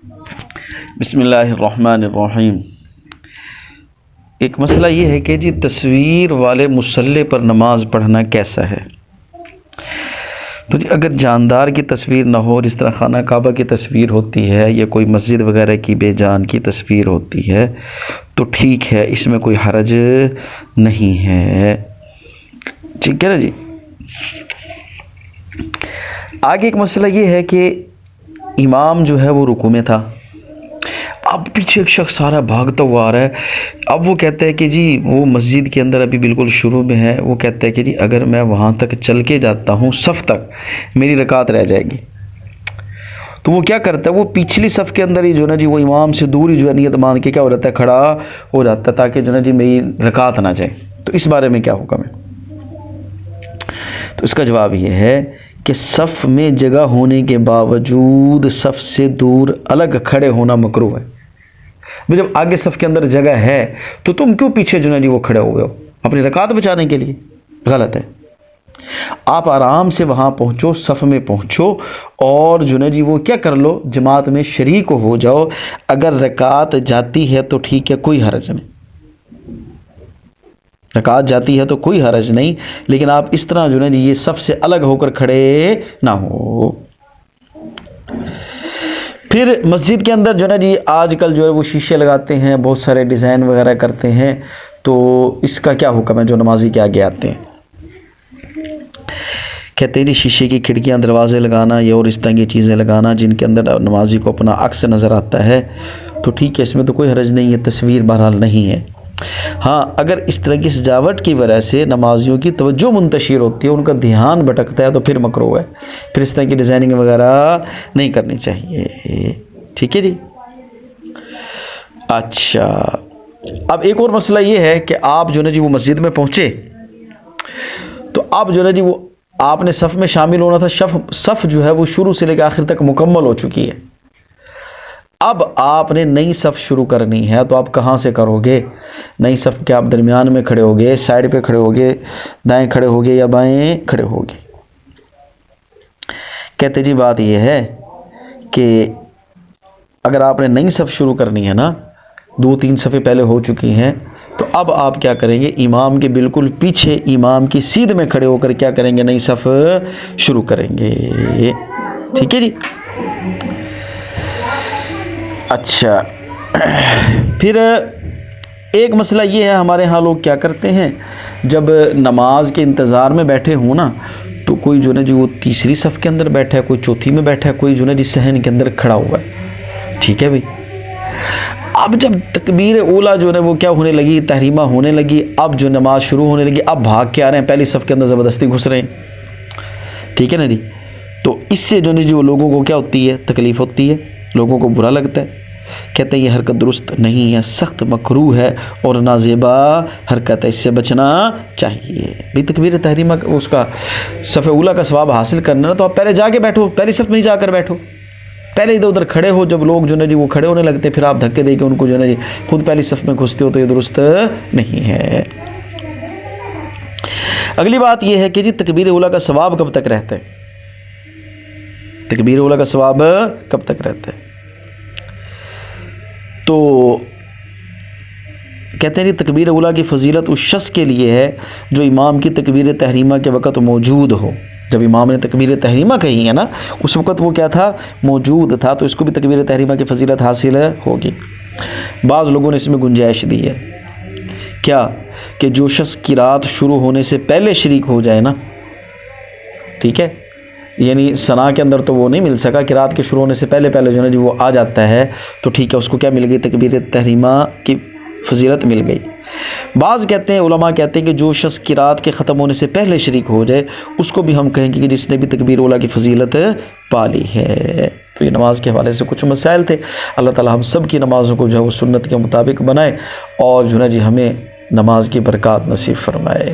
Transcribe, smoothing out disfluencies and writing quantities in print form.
بسم اللہ الرحمن الرحیم۔ ایک مسئلہ یہ ہے کہ جی تصویر والے مصلی پر نماز پڑھنا کیسا ہے؟ تو جی اگر جاندار کی تصویر نہ ہو، جس طرح خانہ کعبہ کی تصویر ہوتی ہے یا کوئی مسجد وغیرہ کی بے جان کی تصویر ہوتی ہے تو ٹھیک ہے، اس میں کوئی حرج نہیں ہے، ٹھیک ہے نا جی۔ آگے ایک مسئلہ یہ ہے کہ امام جو ہے وہ رکوع میں تھا، اب پیچھے ایک شخص سارا بھاگتا ہوا آ رہا ہے۔ اب وہ کہتا ہے کہ جی وہ مسجد کے اندر ابھی بالکل شروع میں ہے، وہ کہتا ہے کہ جی اگر میں وہاں تک چل کے جاتا ہوں صف تک میری رکعت رہ جائے گی۔ تو وہ کیا کرتا ہے، وہ پچھلی صف کے اندر ہی جو ہے نا جی وہ امام سے دور ہی جو ہے نیت مان کے کیا ہو جاتا ہے، کھڑا ہو جاتا ہے تاکہ جو ہے نا جی میری رکعت نہ جائے۔ تو اس بارے میں کیا حکم ہے؟ تو اس کا جواب یہ ہے کہ صف میں جگہ ہونے کے باوجود صف سے دور الگ کھڑے ہونا مکروہ ہے۔ جب آگے صف کے اندر جگہ ہے تو تم کیوں پیچھے جو ہے وہ کھڑے ہو گئے ہو؟ اپنی رکعت بچانے کے لیے؟ غلط ہے۔ آپ آرام سے وہاں پہنچو، صف میں پہنچو اور جو ہے وہ کیا کر لو، جماعت میں شریک ہو جاؤ۔ اگر رکعت جاتی ہے تو ٹھیک ہے، کوئی حرج نہیں، رکعت جاتی ہے تو کوئی حرج نہیں، لیکن آپ اس طرح جو ہے یہ صف سے الگ ہو کر کھڑے نہ ہو۔ پھر مسجد کے اندر جو ہے جی آج کل جو ہے وہ شیشے لگاتے ہیں، بہت سارے ڈیزائن وغیرہ کرتے ہیں، تو اس کا کیا حکم ہے جو نمازی کے آگے آتے ہیں؟ کہتے ہیں جی شیشے کی کھڑکیاں دروازے لگانا یا اور اس طرح کی چیزیں لگانا جن کے اندر نمازی کو اپنا عکس نظر آتا ہے تو ٹھیک ہے، اس میں تو کوئی حرج نہیں ہے، تصویر بہرحال نہیں ہے۔ ہاں اگر اس طرح کی سجاوٹ کی وجہ سے نمازیوں کی توجہ منتشر ہوتی ہے، ان کا دھیان بھٹکتا ہے تو پھر مکروہ ہے، پھر اس طرح کی ڈیزائننگ وغیرہ نہیں کرنی چاہیے، ٹھیک ہے جی۔ اچھا، اب ایک اور مسئلہ یہ ہے کہ آپ جو ہے جی وہ مسجد میں پہنچے تو اب جو ہے جی وہ آپ نے صف میں شامل ہونا تھا، صف جو ہے وہ شروع سے لے کے آخر تک مکمل ہو چکی ہے۔ اب آپ نے نئی صف شروع کرنی ہے تو آپ کہاں سے کرو گے؟ نئی صف کے آپ درمیان میں کھڑے ہوگے، سائڈ پہ کھڑے ہوگے، دائیں کھڑے ہوگے یا بائیں کھڑے ہوگے؟ کہتے جی بات یہ ہے کہ اگر آپ نے نئی صف شروع کرنی ہے نا، 2-3 صفیں پہلے ہو چکی ہیں، تو اب آپ کیا کریں گے، امام کے بالکل پیچھے امام کی سیدھ میں کھڑے ہو کر کیا کریں گے، نئی صف شروع کریں گے، ٹھیک ہے جی۔ اچھا، پھر ایک مسئلہ یہ ہے، ہمارے ہاں لوگ کیا کرتے ہیں، جب نماز کے انتظار میں بیٹھے ہوں نا تو کوئی جو ہے جی وہ تیسری صف کے اندر بیٹھا ہے، کوئی چوتھی میں بیٹھا ہے، کوئی جو ہے جی صحن کے اندر کھڑا ہوا ہے، ٹھیک ہے بھائی۔ اب جب تکبیر اولیٰ جو ہے وہ کیا ہونے لگی، تحریمہ ہونے لگی، اب جو نماز شروع ہونے لگی، اب بھاگ کے آ رہے ہیں، پہلی صف کے اندر زبردستی گھس رہے ہیں، ٹھیک ہے نا جی۔ تو اس سے جو ہے جی وہ لوگوں کو کیا ہوتی ہے، تکلیف ہوتی ہے، لوگوں کو برا لگتا ہے، کہتے ہیں یہ حرکت درست نہیں ہے، سخت مکروہ ہے اور نازیبا حرکت ہے، اس سے بچنا چاہیے۔ بھی تکبیر تحریمہ اس کا صف اولیٰ کا ثواب حاصل کرنا تو آپ پہلے جا کے بیٹھو، پہلی صف میں ہی جا کر بیٹھو، پہلے ادھر ادھر کھڑے ہو، جب لوگ جو ہے جی وہ کھڑے ہونے لگتے پھر آپ دھکے دے کے ان کو جو ہے جی خود پہلی صف میں گھستے ہو تو یہ درست نہیں ہے۔ اگلی بات یہ ہے کہ جی تکبیر اولیٰ کا ثواب کب تک رہتا ہے؟ تکبیر اولیٰ کا ثواب کب تک رہتا ہے؟ تو کہتے ہیں کہ تکبیر اولیٰ کی فضیلت اس شخص کے لیے ہے جو امام کی تکبیر تحریمہ کے وقت موجود ہو۔ جب امام نے تکبیر تحریمہ کہی ہے نا، اس وقت وہ کیا تھا، موجود تھا، تو اس کو بھی تکبیر تحریمہ کی فضیلت حاصل ہوگی۔ بعض لوگوں نے اس میں گنجائش دی ہے، کیا کہ جو شخص قرات شروع ہونے سے پہلے شریک ہو جائے نا، ٹھیک ہے، یعنی ثنا کے اندر تو وہ نہیں مل سکا، قرات کے شروع ہونے سے پہلے جو ہے وہ آ جاتا ہے تو ٹھیک ہے، اس کو کیا مل گئی، تکبیر تحریمہ کی فضیلت مل گئی۔ بعض کہتے ہیں، علماء کہتے ہیں کہ جو شخص قرات کے ختم ہونے سے پہلے شریک ہو جائے اس کو بھی ہم کہیں گے کہ جس نے بھی تکبیر اولیٰ کی فضیلت پالی ہے۔ تو یہ نماز کے حوالے سے کچھ مسائل تھے۔ اللہ تعالی ہم سب کی نمازوں کو جو ہے وہ سنت کے مطابق بنائے اور جو ہے جی ہمیں نماز کی برکات نصیب فرمائے۔